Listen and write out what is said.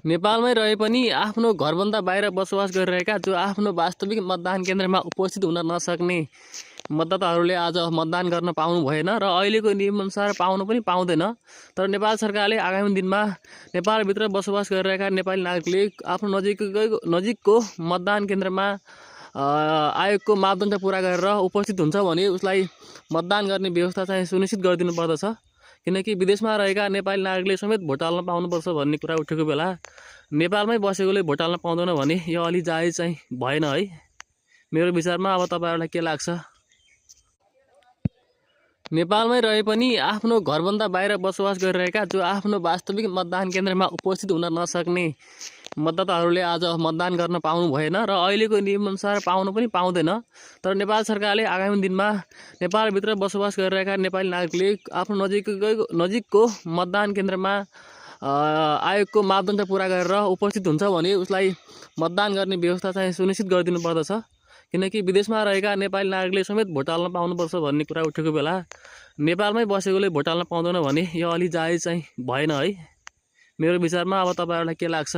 नेपालमै रहे पनि आफ्नो घरभन्दा बाहिर बसोबास गरिरहेका जो आफ्नो वास्तविक मतदान केन्द्रमा उपस्थित हुन नसक्ने मतदाताहरूले आज मतदान गर्न पाउनु भएन र अहिलेको नियमअनुसार पाउनु पनि पाउँदैन। तर नेपाल सरकारले आगामी दिनमा नेपालभित्र बसोबास गरिरहेका नेपाली नागरिकले आफ्नो नजिकको मतदान केन्द्रमा आयोगको मापदण्ड पुरा गरेर उपस्थित हुन्छ भने उसलाई मतदान गर्ने व्यवस्था चाहिँ सुनिश्चित गरिदिनु पर्दछ। किनकि विदेशमा रहेका नेपाली नागरिकले समेत भोट हाल्न पाउनुपर्छ भन्ने कुरा उठेको बेला नेपालमै बसेकोले भोट हाल्न पाउँदैन भने यो अलि जायज चाहिँ भएन है मेरो विचारमा। अब तपाईहरुलाई के लाग्छ? नेपालमै रहे पनि आफ्नो घरभन्दा बाहिर बसोबास गरिरहेका जो आफ्नो वास्तविक मतदान केन्द्रमा उपस्थित हुन नसक्ने मतदाताहरूले आज मतदान गर्न पाउनु भएन र अहिलेको नियमअनुसार पाउनु पनि पाउँदैन। तर नेपाल सरकारले आगामी दिनमा नेपालभित्र बसोबास गरिरहेका नेपाली नागरिकले आफ्नो नजिकको मतदान केन्द्रमा आयोगको मापदण्ड पुरा गरेर उपस्थित हुन्छ भने उसलाई मतदान गर्ने व्यवस्था चाहिँ सुनिश्चित गरिदिनु पर्दछ। किनकि विदेशमा रहेका नेपाली नागरिकले समेत भोट हाल्न पाउनुपर्छ भन्ने कुरा उठेको बेला नेपालमै बसेकोले भोट हाल्न पाउँदैन भने यो अलि जायज चाहिँ भएन है मेरो विचारमा। अब तपाईहरुलाई के लाग्छ?